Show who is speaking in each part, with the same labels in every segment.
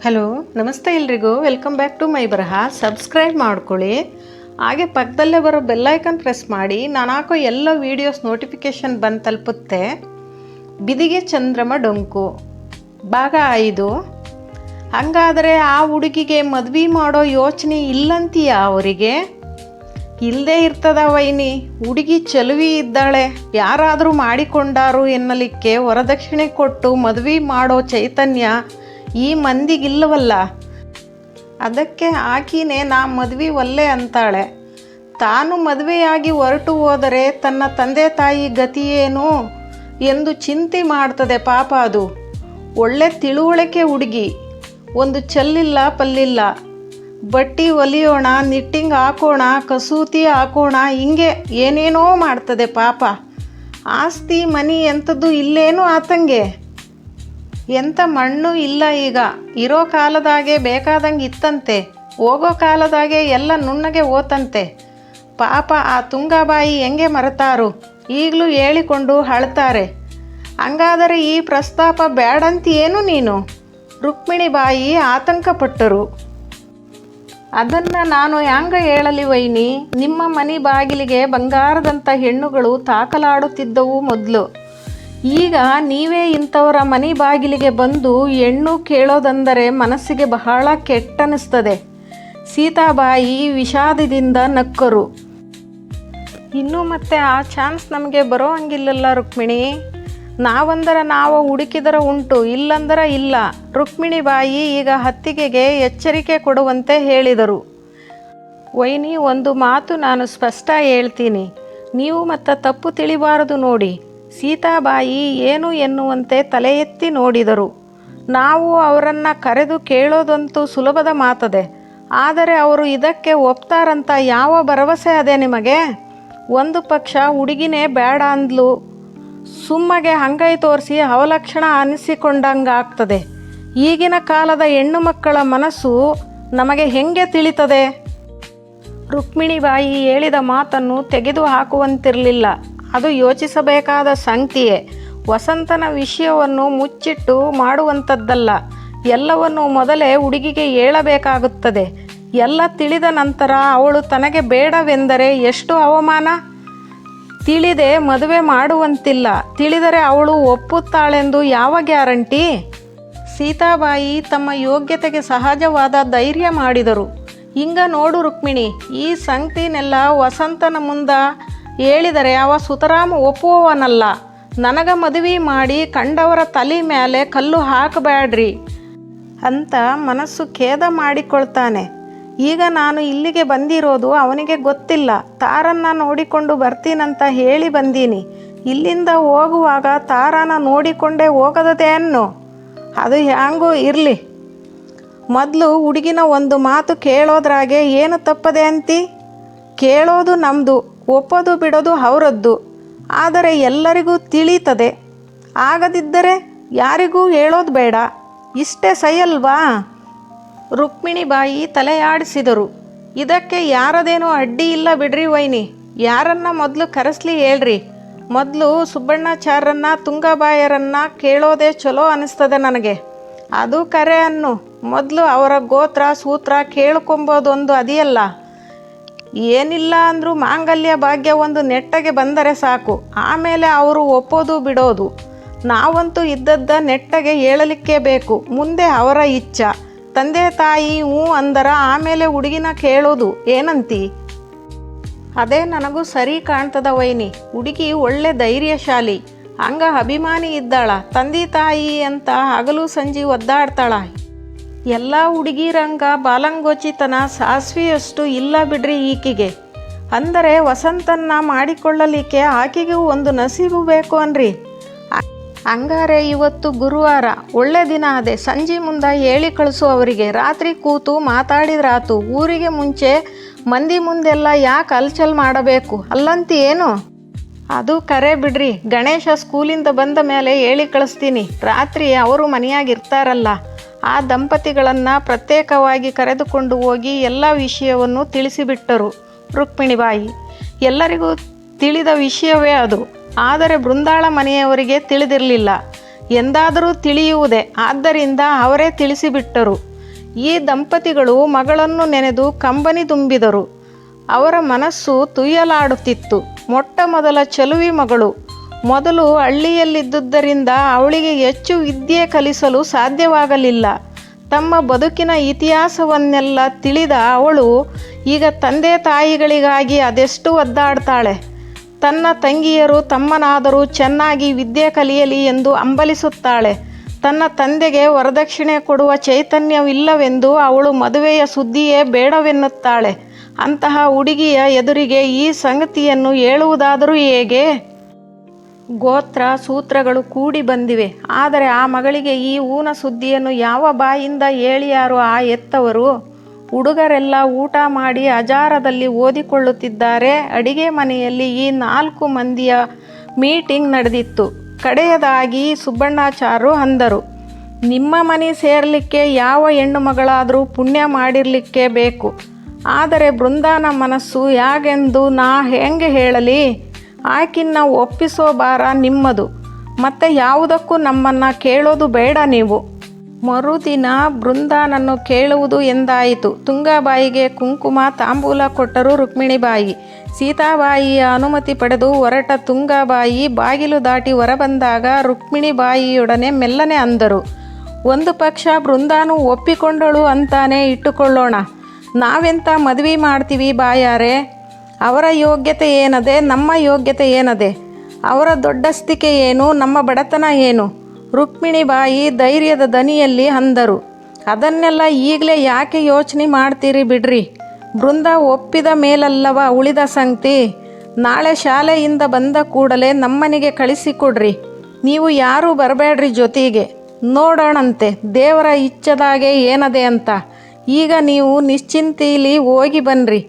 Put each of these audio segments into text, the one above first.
Speaker 1: Hello ನಮಸ್ತೆ ಎಲ್ರಿಗೂ, welcome back to my ಬರಹ. ಸಬ್ಸ್ಕ್ರೈಬ್ ಮಾಡ್ಕೊಳ್ಳಿ, ಹಾಗೆ ಪಕ್ಕದಲ್ಲೇ ಬರೋ ಬೆಲ್ಲೈಕನ್ ಪ್ರೆಸ್ ಮಾಡಿ. ನಾನು ಹಾಕೋ ಎಲ್ಲ ವೀಡಿಯೋಸ್ ನೋಟಿಫಿಕೇಷನ್ ಬಂದು ತಲುಪುತ್ತೆ. ಬಿದಿಗೆ ಚಂದ್ರಮ ಡೊಂಕು ಭಾಗ 5. ಹಾಗಾದರೆ ಆ ಹುಡುಗಿಗೆ ಮದುವೆ ಮಾಡೋ ಯೋಚನೆ ಇಲ್ಲಂತೀಯ? ಅವರಿಗೆ ಇಲ್ಲದೇ ಇರ್ತದ ವೈನಿ. ಹುಡುಗಿ ಚಲುವಿ ಇದ್ದಾಳೆ, ಯಾರಾದರೂ ಮಾಡಿಕೊಂಡಾರು ಎನ್ನಲಿಕ್ಕೆ ವರದಕ್ಷಿಣೆ ಕೊಟ್ಟು ಮದುವೆ ಮಾಡೋ ಚೈತನ್ಯ ಈ ಮಂದಿಗಿಲ್ಲವಲ್ಲ. ಅದಕ್ಕೆ ಆಕಿನೇ ನಾ ಮದುವೆ ಒಲ್ಲೆ ಅಂತಾಳೆ. ತಾನು ಮದುವೆಯಾಗಿ ಹೊರಟು ಹೋದರೆ ತನ್ನ ತಂದೆ ತಾಯಿ ಗತಿಯೇನು ಎಂದು ಚಿಂತೆ ಮಾಡ್ತದೆ ಪಾಪ. ಅದು ಒಳ್ಳೆ ತಿಳುವಳಿಕೆ ಹುಡುಗಿ, ಒಂದು ಚಲ್ಲಿಲ್ಲ ಪಲ್ಲಿಲ್ಲ. ಬಟ್ಟೆ ಹೊಲಿಯೋಣ, ನಿಟ್ಟಿಂಗ್ ಹಾಕೋಣ, ಕಸೂತಿ ಹಾಕೋಣ, ಹಿಂಗೆ ಏನೇನೋ ಮಾಡ್ತದೆ ಪಾಪ. ಆಸ್ತಿ ಮನಿ ಎಂಥದ್ದು ಇಲ್ಲೇನು ಆತಂಗೆ. ಎಂಥ ಮಣ್ಣು ಇಲ್ಲ ಈಗ. ಇರೋ ಕಾಲದಾಗೆ ಬೇಕಾದಂಗೆ ಇತ್ತಂತೆ, ಹೋಗೋ ಕಾಲದಾಗೆ ಎಲ್ಲ ನುಣ್ಣಗೆ ಓತಂತೆ. ಪಾಪ ಆ ತುಂಗಾಬಾಯಿ ಹೆಂಗೆ ಮರೆತಾರು, ಈಗಲೂ ಹೇಳಿಕೊಂಡು ಅಳ್ತಾರೆ. ಹಂಗಾದರೆ ಈ ಪ್ರಸ್ತಾಪ ಬೇಡಂತೀಯೇನು ನೀನು? ರುಕ್ಮಿಣಿ ಬಾಯಿ ಆತಂಕಪಟ್ಟರು. ಅದನ್ನು ನಾನು ಹ್ಯಾಂಗ ಹೇಳಲಿ ವೈನಿ? ನಿಮ್ಮ ಮನೆ ಬಾಗಿಲಿಗೆ ಬಂಗಾರದಂಥ ಹೆಣ್ಣುಗಳು ತಾಕಲಾಡುತ್ತಿದ್ದವು ಮೊದಲು. ಈಗ ನೀವೇ ಇಂಥವರ ಮನೆ ಬಾಗಿಲಿಗೆ ಬಂದು ಹೆಣ್ಣು ಕೇಳೋದಂದರೆ ಮನಸ್ಸಿಗೆ ಬಹಳ ಕೆಟ್ಟನಿಸ್ತದೆ. ಸೀತಾಬಾಯಿ ವಿಷಾದದಿಂದ ನಕ್ಕರು. ಇನ್ನೂ ಮತ್ತೆ ಆ ಚಾನ್ಸ್ ನಮಗೆ ಬರೋ ಹಂಗಿಲ್ಲಲ್ಲ ರುಕ್ಮಿಣಿ. ನಾವಂದರೆ ನಾವು ಹುಡುಕಿದರ ಉಂಟು, ಇಲ್ಲಂದರೆ ಇಲ್ಲ. ರುಕ್ಮಿಣಿ ಬಾಯಿ ಈಗ ಅತ್ತಿಗೆಗೆ ಎಚ್ಚರಿಕೆ ಕೊಡುವಂತೆ ಹೇಳಿದರು. ವೈನಿ, ಒಂದು ಮಾತು ನಾನು ಸ್ಪಷ್ಟ ಹೇಳ್ತೀನಿ, ನೀವು ಮತ್ತೆ ತಪ್ಪು ತಿಳಿಬಾರದು ನೋಡಿ. ಸೀತಾಬಾಯಿ ಏನು ಎನ್ನುವಂತೆ ತಲೆ ಎತ್ತಿ ನೋಡಿದರು. ನಾವು ಅವರನ್ನು ಕರೆದು ಕೇಳೋದಂತೂ ಸುಲಭದ ಮಾತದೆ, ಆದರೆ ಅವರು ಇದಕ್ಕೆ ಒಪ್ತಾರಂತ ಯಾವ ಭರವಸೆ ಅದೇ ನಿಮಗೆ? ಒಂದು ಪಕ್ಷ ಹುಡುಗಿನೇ ಬೇಡ ಅಂದ್ಲು, ಸುಮ್ಮಗೆ ಅಂಗೈ ತೋರಿಸಿ ಅವಲಕ್ಷಣ ಅನಿಸಿಕೊಂಡಂಗೆ ಆಗ್ತದೆ. ಈಗಿನ ಕಾಲದ ಹೆಣ್ಣು ಮಕ್ಕಳ ಮನಸ್ಸು ನಮಗೆ ಹೆಂಗೆ ತಿಳಿತದೆ? ರುಕ್ಮಿಣಿ ಬಾಯಿ ಹೇಳಿದ ಮಾತನ್ನು ತೆಗೆದು ಹಾಕುವಂತಿರಲಿಲ್ಲ. ಅದು ಯೋಚಿಸಬೇಕಾದ ಸಂಗತಿಯೇ. ವಸಂತನ ವಿಷಯವನ್ನು ಮುಚ್ಚಿಟ್ಟು ಮಾಡುವಂಥದ್ದಲ್ಲ. ಎಲ್ಲವನ್ನು ಮೊದಲೇ ಹುಡುಗಿಗೆ ಹೇಳಬೇಕಾಗುತ್ತದೆ. ಎಲ್ಲ ತಿಳಿದ ನಂತರ ಅವಳು ತನಗೆ ಬೇಡವೆಂದರೆ ಎಷ್ಟು ಅವಮಾನ. ತಿಳಿದೆ ಮದುವೆ ಮಾಡುವಂತಿಲ್ಲ, ತಿಳಿದರೆ ಅವಳು ಒಪ್ಪುತ್ತಾಳೆಂದು ಯಾವ ಗ್ಯಾರಂಟಿ? ಸೀತಾಬಾಯಿ ತಮ್ಮ ಯೋಗ್ಯತೆಗೆ ಸಹಜವಾದ ಧೈರ್ಯ ಮಾಡಿದರು. ಹಿಂಗ ನೋಡು ರುಕ್ಮಿಣಿ, ಈ ಸಂಗತಿನೆಲ್ಲ ವಸಂತನ ಮುಂದ ಹೇಳಿದರೆ ಅವ ಸುತರಾಮ ಒಪ್ಪುವವನಲ್ಲ. ನನಗೆ ಮದುವೆ ಮಾಡಿ ಕಂಡವರ ತಲೆ ಮೇಲೆ ಕಲ್ಲು ಹಾಕಬೇಡ್ರಿ ಅಂತ ಮನಸ್ಸು ಖೇದ ಮಾಡಿಕೊಳ್ತಾನೆ. ಈಗ ನಾನು ಇಲ್ಲಿಗೆ ಬಂದಿರೋದು ಅವನಿಗೆ ಗೊತ್ತಿಲ್ಲ. ತಾರನ್ನ ನೋಡಿಕೊಂಡು ಬರ್ತೀನಂತ ಹೇಳಿ ಬಂದೀನಿ. ಇಲ್ಲಿಂದ ಹೋಗುವಾಗ ತಾರನ ನೋಡಿಕೊಂಡೇ ಹೋಗದೇನು? ಅದು ಹ್ಯಾಂಗೂ ಇರಲಿ. ಮೊದಲು ಹುಡುಗಿನ ಒಂದು ಮಾತು ಕೇಳೋದ್ರಾಗೆ ಏನು ತಪ್ಪದೆ ಅಂತಿ? ಕೇಳೋದು ನಮ್ಮದು, ಒಪ್ಪೋದು ಬಿಡೋದು ಅವರದ್ದು. ಆದರೆ ಎಲ್ಲರಿಗೂ ತಿಳಿತದೆ. ಆಗದಿದ್ದರೆ ಯಾರಿಗೂ ಹೇಳೋದು ಬೇಡ, ಇಷ್ಟೇ ಸೈಯಲ್ವಾ? ರುಕ್ಮಿಣಿ ಬಾಯಿ ತಲೆಯಾಡಿಸಿದರು. ಇದಕ್ಕೆ ಯಾರದೇನೂ ಅಡ್ಡಿ ಇಲ್ಲ ಬಿಡ್ರಿ ವೈನಿ. ಯಾರನ್ನ ಮೊದಲು ಕರೆಸ್ಲಿ ಹೇಳ್ರಿ. ಮೊದಲು ಸುಬ್ಬಣ್ಣಾಚಾರ್ಯರನ್ನ, ತುಂಗಾಬಾಯರನ್ನ ಕೇಳೋದೇ ಚಲೋ ಅನಿಸ್ತದೆ ನನಗೆ. ಅದು ಕರೆ ಅನ್ನು. ಮೊದಲು ಅವರ ಗೋತ್ರ ಸೂತ್ರ ಕೇಳ್ಕೊಂಬೋದೊಂದು ಅದೆಯಲ್ಲ. ಏನಿಲ್ಲ ಅಂದರೂ ಮಾಂಗಲ್ಯ ಭಾಗ್ಯ ಒಂದು ನೆಟ್ಟಗೆ ಬಂದರೆ ಸಾಕು, ಆಮೇಲೆ ಅವರು ಒಪ್ಪೋದು ಬಿಡೋದು. ನಾವಂತೂ ಇದ್ದದ್ದ ನೆಟ್ಟಗೆ ಹೇಳಲಿಕ್ಕೆ ಬೇಕು, ಮುಂದೆ ಅವರ ಇಚ್ಛ. ತಂದೆ ತಾಯಿ ಹ್ಞೂ ಅಂದರ ಆಮೇಲೆ ಹುಡುಗಿನ ಕೇಳೋದು. ಏನಂತಿ? ಅದೇ ನನಗೂ ಸರಿ ಕಾಣ್ತದ ವೈನಿ. ಹುಡುಗಿ ಒಳ್ಳೆ ಧೈರ್ಯಶಾಲಿ, ಹಂಗ ಅಭಿಮಾನಿ ಇದ್ದಾಳ. ತಂದೆ ತಾಯಿ ಅಂತ ಹಗಲು ಸಂಜೆ ಒದ್ದಾಡ್ತಾಳ. ಎಲ್ಲ ಹುಡುಗಿರಂಗ ಬಾಲಂಗೋಚಿತನ ಸಾಸ್ವಿಯಷ್ಟು ಇಲ್ಲ ಬಿಡ್ರಿ ಈಕಿಗೆ. ಅಂದರೆ ವಸಂತನ್ನ ಮಾಡಿಕೊಳ್ಳಲಿಕ್ಕೆ ಆಕೆಗೂ ಒಂದು ನಸೀಬು ಬೇಕು ಅನ್ರಿ. ಹಂಗಾರೆ ಇವತ್ತು ಗುರುವಾರ, ಒಳ್ಳೆ ದಿನ ಅದೇ. ಸಂಜೆ ಮುಂದೆ ಹೇಳಿ ಕಳಿಸು ಅವರಿಗೆ. ರಾತ್ರಿ ಕೂತು ಮಾತಾಡಿದ್ರಾತು. ಊರಿಗೆ ಮುಂಚೆ ಮಂದಿ ಮುಂದೆಲ್ಲ ಯಾಕೆ ಹಲ್ಚಲ್ ಮಾಡಬೇಕು ಅಲ್ಲಂತಿ ಏನು? ಅದು ಕರೆ ಬಿಡ್ರಿ. ಗಣೇಶ ಸ್ಕೂಲಿಂದ ಬಂದ ಮೇಲೆ ಹೇಳಿ ಕಳಿಸ್ತೀನಿ. ರಾತ್ರಿ ಅವರು ಮನೆಯಾಗಿರ್ತಾರಲ್ಲ, ಆ ದಂಪತಿಗಳನ್ನು ಪ್ರತ್ಯೇಕವಾಗಿ ಕರೆದುಕೊಂಡು ಹೋಗಿ ಎಲ್ಲ ವಿಷಯವನ್ನು ತಿಳಿಸಿಬಿಟ್ಟರು ರುಕ್ಮಿಣಿಬಾಯಿ. ಎಲ್ಲರಿಗೂ ತಿಳಿದ ವಿಷಯವೇ ಅದು. ಆದರೆ ಬೃಂದಾಳ ಮನೆಯವರಿಗೆ ತಿಳಿದಿರಲಿಲ್ಲ. ಎಂದಾದರೂ ತಿಳಿಯುವುದೇ? ಆದ್ದರಿಂದ ಅವರೇ ತಿಳಿಸಿಬಿಟ್ಟರು. ಈ ದಂಪತಿಗಳು ಮಗಳನ್ನು ನೆನೆದು ಕಂಬನಿ ತುಂಬಿದರು. ಅವರ ಮನಸ್ಸು ತುಯ್ಯಲಾಡುತ್ತಿತ್ತು. ಮೊಟ್ಟ ಮೊದಲ ಚೆಲುವಿ ಮಗಳು. ಮೊದಲು ಹಳ್ಳಿಯಲ್ಲಿದ್ದುದರಿಂದ ಅವಳಿಗೆ ಹೆಚ್ಚು ವಿದ್ಯೆ ಕಲಿಸಲು ಸಾಧ್ಯವಾಗಲಿಲ್ಲ. ತಮ್ಮ ಬದುಕಿನ ಇತಿಹಾಸವನ್ನೆಲ್ಲ ತಿಳಿದ ಅವಳು ಈಗ ತಂದೆ ತಾಯಿಗಳಿಗಾಗಿ ಅದೆಷ್ಟು ಒದ್ದಾಡ್ತಾಳೆ. ತನ್ನ ತಂಗಿಯರು ತಮ್ಮನಾದರೂ ಚೆನ್ನಾಗಿ ವಿದ್ಯೆ ಕಲಿಯಲಿ ಎಂದು ಹಂಬಲಿಸುತ್ತಾಳೆ. ತನ್ನ ತಂದೆಗೆ ವರದಕ್ಷಿಣೆ ಕೊಡುವ ಚೈತನ್ಯವಿಲ್ಲವೆಂದು ಅವಳು ಮದುವೆಯ ಸುದ್ದಿಯೇ ಬೇಡವೆನ್ನುತ್ತಾಳೆ. ಅಂತಹ ಹುಡುಗಿಯ ಎದುರಿಗೆ ಈ ಸಂಗತಿಯನ್ನು ಹೇಳುವುದಾದರೂ ಹೇಗೆ? ಗೋತ್ರ ಸೂತ್ರಗಳು ಕೂಡಿ ಬಂದಿವೆ. ಆದರೆ ಆ ಮಗಳಿಗೆ ಈ ಊನ ಸುದ್ದಿಯನ್ನು ಯಾವ ಬಾಯಿಂದ ಹೇಳಿಯಾರು ಆ ಹೆತ್ತವರು? ಹುಡುಗರೆಲ್ಲ ಊಟ ಮಾಡಿ ಹಜಾರದಲ್ಲಿ ಓದಿಕೊಳ್ಳುತ್ತಿದ್ದಾರೆ. ಅಡಿಗೆ ಮನೆಯಲ್ಲಿ ಈ 4 ಮಂದಿಯ ಮೀಟಿಂಗ್ ನಡೆದಿತ್ತು. ಕಡೆಯದಾಗಿ ಸುಬ್ಬಣ್ಣಾಚಾರು ಅಂದರು, ನಿಮ್ಮ ಮನೆ ಸೇರಲಿಕ್ಕೆ ಯಾವ ಹೆಣ್ಣು ಮಗಳಾದರೂ ಪುಣ್ಯ ಮಾಡಿರಲಿಕ್ಕೆ ಬೇಕು. ಆದರೆ ಬೃಂದಾನ ಮನಸ್ಸು ಯಾಗೆಂದು ನಾ ಹೆಂಗೆ ಹೇಳಲಿ? ಆಕಿನ್ನ ಒಪ್ಪಿಸೋ ಭಾರ ನಿಮ್ಮದು. ಮತ್ತೆ ಯಾವುದಕ್ಕೂ ನಮ್ಮನ್ನು ಕೇಳೋದು ಬೇಡ ನೀವು. ಮರುದಿನ ಬೃಂದಾನನ್ನು ಕೇಳುವುದು ಎಂದಾಯಿತು. ತುಂಗಾಬಾಯಿಗೆ ಕುಂಕುಮ ತಾಂಬೂಲ ಕೊಟ್ಟರು ರುಕ್ಮಿಣಿಬಾಯಿ. ಸೀತಾಬಾಯಿಯ ಅನುಮತಿ ಪಡೆದು ಹೊರಟ ತುಂಗಾಬಾಯಿ ಬಾಗಿಲು ದಾಟಿ ಹೊರಬಂದಾಗ ರುಕ್ಮಿಣಿಬಾಯಿಯೊಡನೆ ಮೆಲ್ಲನೆ ಅಂದರು, ಒಂದು ಪಕ್ಷ ಬೃಂದಾನು ಒಪ್ಪಿಕೊಂಡಳು ಅಂತಾನೆ ಇಟ್ಟುಕೊಳ್ಳೋಣ. ನಾವೆಂತ ಮದುವೆ ಮಾಡ್ತೀವಿ ಬಾಯಾರೆ? ಅವರ ಯೋಗ್ಯತೆ ಏನದೆ, ನಮ್ಮ ಯೋಗ್ಯತೆ ಏನದೆ? ಅವರ ದೊಡ್ಡಸ್ತಿಕೆ ಏನು, ನಮ್ಮ ಬಡತನ ಏನು? ರುಕ್ಮಿಣಿಬಾಯಿ ಧೈರ್ಯದ ದನಿಯಲ್ಲಿ ಅಂದರು. ಅದನ್ನೆಲ್ಲ ಈಗಲೇ ಯಾಕೆ ಯೋಚನೆ ಮಾಡ್ತೀರಿ ಬಿಡ್ರಿ. ಬೃಂದ ಒಪ್ಪಿದ ಮೇಲಲ್ಲವ ಉಳಿದ ಸಂಗತಿ. ನಾಳೆ ಶಾಲೆಯಿಂದ ಬಂದ ಕೂಡಲೇ ನಮ್ಮನೆಗೆ ಕಳಿಸಿಕೊಡ್ರಿ. ನೀವು ಯಾರೂ ಬರಬೇಡ್ರಿ ಜೊತೆಗೆ. ನೋಡೋಣಂತೆ ದೇವರ ಇಚ್ಛದಾಗೆ ಏನದೆ ಅಂತ. ಈಗ ನೀವು ನಿಶ್ಚಿಂತೆಯಲ್ಲಿ ಹೋಗಿ ಬನ್ನಿರಿ.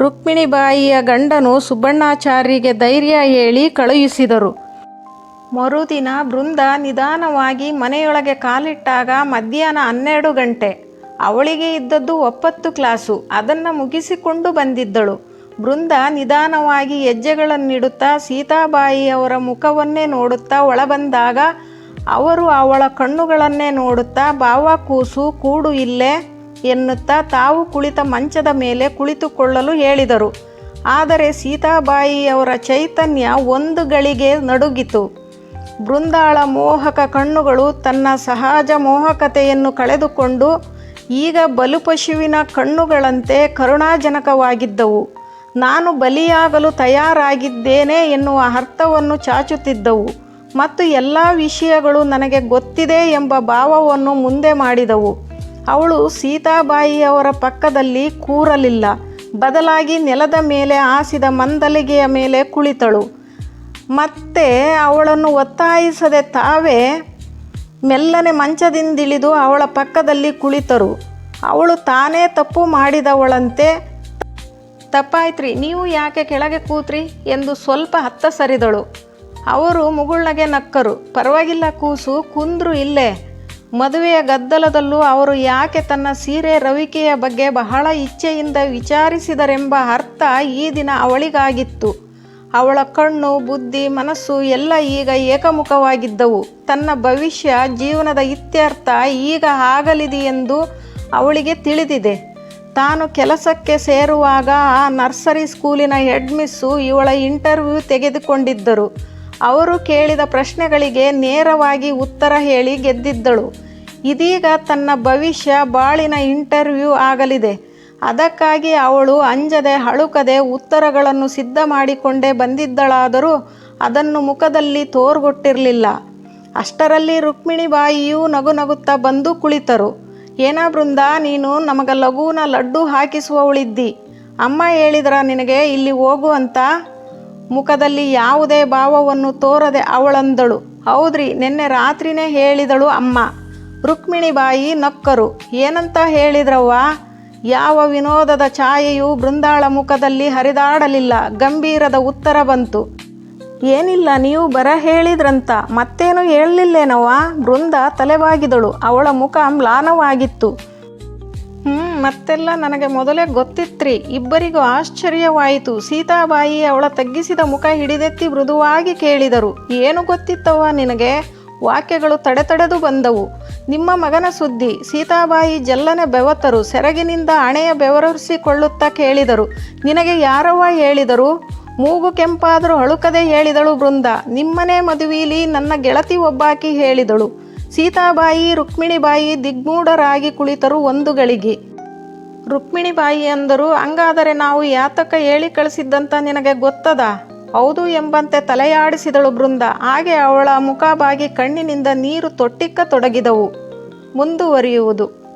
Speaker 1: ರುಕ್ಮಿಣಿಬಾಯಿಯ ಗಂಡನು ಸುಬ್ಬಣ್ಣಾಚಾರ್ಯಗೆ ಧೈರ್ಯ ಹೇಳಿ ಕಳುಹಿಸಿದರು. ಮರುದಿನ ಬೃಂದ ನಿಧಾನವಾಗಿ ಮನೆಯೊಳಗೆ ಕಾಲಿಟ್ಟಾಗ ಮಧ್ಯಾಹ್ನ 12 ಗಂಟೆ. ಅವಳಿಗೆ ಇದ್ದದ್ದು 9 ಕ್ಲಾಸು. ಅದನ್ನು ಮುಗಿಸಿಕೊಂಡು ಬಂದಿದ್ದಳು. ಬೃಂದ ನಿಧಾನವಾಗಿ ಹೆಜ್ಜೆಗಳನ್ನಿಡುತ್ತಾ ಸೀತಾಬಾಯಿಯವರ ಮುಖವನ್ನೇ ನೋಡುತ್ತಾ ಒಳಬಂದಾಗ ಅವರು ಅವಳ ಕಣ್ಣುಗಳನ್ನೇ ನೋಡುತ್ತಾ ಬಾವ ಕೂಸು ಕೂಡು ಇಲ್ಲೇ ಎನ್ನುತ್ತಾ ತಾವು ಕುಳಿತ ಮಂಚದ ಮೇಲೆ ಕುಳಿತುಕೊಳ್ಳಲು ಹೇಳಿದರು. ಆದರೆ ಸೀತಾಬಾಯಿಯವರ ಚೈತನ್ಯ ಒಂದು ಗಳಿಗೆ ನಡುಗಿತು. ಬೃಂದಾಳ ಮೋಹಕ ಕಣ್ಣುಗಳು ತನ್ನ ಸಹಜ ಮೋಹಕತೆಯನ್ನು ಕಳೆದುಕೊಂಡು ಈಗ ಬಲುಪಶುವಿನ ಕಣ್ಣುಗಳಂತೆ ಕರುಣಾಜನಕವಾಗಿದ್ದವು. ನಾನು ಬಲಿಯಾಗಲು ತಯಾರಾಗಿದ್ದೇನೆ ಎನ್ನುವ ಅರ್ಥವನ್ನು ಚಾಚುತ್ತಿದ್ದವು ಮತ್ತು ಎಲ್ಲ ವಿಷಯಗಳು ನನಗೆ ಗೊತ್ತಿದೆ ಎಂಬ ಭಾವವನ್ನು ಮುಂದೆ ಮಾಡಿದವು. ಅವಳು ಸೀತಾಬಾಯಿಯವರ ಪಕ್ಕದಲ್ಲಿ ಕೂರಲಿಲ್ಲ. ಬದಲಾಗಿ ನೆಲದ ಮೇಲೆ ಹಾಸಿದ ಮಂದಲಿಗೆಯ ಮೇಲೆ ಕುಳಿತಳು. ಮತ್ತೆ ಅವಳನ್ನು ಒತ್ತಾಯಿಸದೆ ತಾವೇ ಮೆಲ್ಲನೆ ಮಂಚದಿಂದಿಳಿದು ಅವಳ ಪಕ್ಕದಲ್ಲಿ ಕುಳಿತರು. ಅವಳು ತಾನೇ ತಪ್ಪು ಮಾಡಿದವಳಂತೆ, ತಪ್ಪಾಯ್ತ್ರಿ, ನೀವು ಯಾಕೆ ಕೆಳಗೆ ಕೂತ್ರಿ ಎಂದು ಸ್ವಲ್ಪ ಹತ್ತ ಸರಿದಳು. ಅವರು ಮುಗುಳ್ನಗೆ ನಕ್ಕರು. ಪರವಾಗಿಲ್ಲ ಕೂಸು, ಕುಂದ್ರು ಇಲ್ಲೇ. ಮದುವೆಯ ಗದ್ದಲದಲ್ಲೂ ಅವರು ಯಾಕೆ ತನ್ನ ಸೀರೆ ರವಿಕೆಯ ಬಗ್ಗೆ ಬಹಳ ಇಚ್ಛೆಯಿಂದ ವಿಚಾರಿಸಿದರೆಂಬ ಅರ್ಥ ಈ ದಿನ ಅವಳಿಗಾಗಿತ್ತು. ಅವಳ ಕಣ್ಣು, ಬುದ್ಧಿ, ಮನಸ್ಸು ಎಲ್ಲ ಈಗ ಏಕಮುಖವಾಗಿದ್ದವು. ತನ್ನ ಭವಿಷ್ಯ ಜೀವನದ ಇತ್ಯರ್ಥ ಈಗ ಆಗಲಿದೆಯೆಂದು ಅವಳಿಗೆ ತಿಳಿದಿದೆ. ತಾನು ಕೆಲಸಕ್ಕೆ ಸೇರುವಾಗ ಆ ನರ್ಸರಿ ಸ್ಕೂಲಿನ ಹೆಡ್ ಮಿಸ್ಸು ಇವಳ ಇಂಟರ್ವ್ಯೂ ತೆಗೆದುಕೊಂಡಿದ್ದರು. ಅವರು ಕೇಳಿದ ಪ್ರಶ್ನೆಗಳಿಗೆ ನೇರವಾಗಿ ಉತ್ತರ ಹೇಳಿ ಗೆದ್ದಿದ್ದಳು. ಇದೀಗ ತನ್ನ ಭವಿಷ್ಯ ಬಾಳಿನ ಇಂಟರ್ವ್ಯೂ ಆಗಲಿದೆ. ಅದಕ್ಕಾಗಿ ಅವಳು ಅಂಜದೆ ಅಳುಕದೆ ಉತ್ತರಗಳನ್ನು ಸಿದ್ಧ ಮಾಡಿಕೊಂಡೇ ಬಂದಿದ್ದಳಾದರೂ ಅದನ್ನು ಮುಖದಲ್ಲಿ ತೋರ್ಗೊಟ್ಟಿರಲಿಲ್ಲ. ಅಷ್ಟರಲ್ಲಿ ರುಕ್ಮಿಣಿಬಾಯಿಯೂ ನಗು ನಗುತ್ತಾ ಬಂದು ಕುಳಿತರು. ಏನ ಬೃಂದ, ನೀನು ನಮಗ ಲಘೂನ ಲಡ್ಡು ಹಾಕಿಸುವವಳಿದ್ದಿ. ಅಮ್ಮ ಹೇಳಿದ್ರ ನಿನಗೆ ಇಲ್ಲಿ ಹೋಗು ಅಂತ? ಮುಖದಲ್ಲಿ ಯಾವುದೇ ಭಾವವನ್ನು ತೋರದೆ ಅವಳಂದಳು. ಹೌದ್ರಿ, ನಿನ್ನೆ ರಾತ್ರಿನೇ ಹೇಳಿದಳು ಅಮ್ಮ. ರುಕ್ಮಿಣಿಬಾಯಿ ನಕ್ಕರು. ಏನಂತ ಹೇಳಿದ್ರವ್ವ? ಯಾವ ವಿನೋದದ ಛಾಯೆಯೂ ಬೃಂದಾಳ ಮುಖದಲ್ಲಿ ಹರಿದಾಡಲಿಲ್ಲ. ಗಂಭೀರದ ಉತ್ತರ ಬಂತು. ಏನಿಲ್ಲ, ನೀವು ಬರ ಹೇಳಿದ್ರಂತ. ಮತ್ತೇನು ಹೇಳಲಿಲ್ಲೇನವ್ವ? ಬೃಂದ ತಲೆಬಾಗಿದಳು. ಅವಳ ಮುಖ ಮ್ಲಾನವಾಗಿತ್ತು. ಮತ್ತೆಲ್ಲ ನನಗೆ ಮೊದಲೇ ಗೊತ್ತಿತ್ರಿ. ಇಬ್ಬರಿಗೂ ಆಶ್ಚರ್ಯವಾಯಿತು. ಸೀತಾಬಾಯಿ ಅವಳ ತಗ್ಗಿಸಿದ ಮುಖ ಹಿಡಿದೆತ್ತಿ ಮೃದುವಾಗಿ ಕೇಳಿದರು. ಏನು ಗೊತ್ತಿತ್ತವ್ವ ನಿನಗೆ? ವಾಕ್ಯಗಳು ತಡೆದು ಬಂದವು. ನಿಮ್ಮ ಮಗನ ಸುದ್ದಿ. ಸೀತಾಬಾಯಿ ಜಲ್ಲನೆ ಬೆವತರು ಸೆರಗಿನಿಂದ ಹಣೆಯ ಬೆವರಿಸಿಕೊಳ್ಳುತ್ತಾ ಕೇಳಿದರು. ನಿನಗೆ ಯಾರವ್ವ ಹೇಳಿದರು? ಮೂಗು ಕೆಂಪಾದರೂ ಅಳುಕದೆ ಹೇಳಿದಳು ಬೃಂದ. ನಿಮ್ಮನೆ ಮದುವೆಯಲ್ಲಿ ನನ್ನ ಗೆಳತಿ ಒಬ್ಬಾಕಿ ಹೇಳಿದಳು. ಸೀತಾಬಾಯಿ ರುಕ್ಮಿಣಿಬಾಯಿ ದಿಗ್ಮೂಢರಾಗಿ ಕುಳಿತರು ಒಂದು ಗಳಿಗೆ. ರುಕ್ಮಿಣಿಬಾಯಿ ಅಂದರು, ಹಂಗಾದರೆ ನಾವು ಯಾತಕ ಹೇಳಿ ಕಳಿಸಿದ್ದಂತ ನಿನಗೆ ಗೊತ್ತದ? ಹೌದು ಎಂಬಂತೆ ತಲೆಯಾಡಿಸಿದಳು ಬೃಂದ. ಹಾಗೆ ಅವಳ ಮುಖ ಬಾಗಿ ಕಣ್ಣಿನಿಂದ ನೀರು ತೊಟ್ಟಿಕ್ಕ ತೊಡಗಿದವು. ಮುಂದುವರಿಯುವುದು.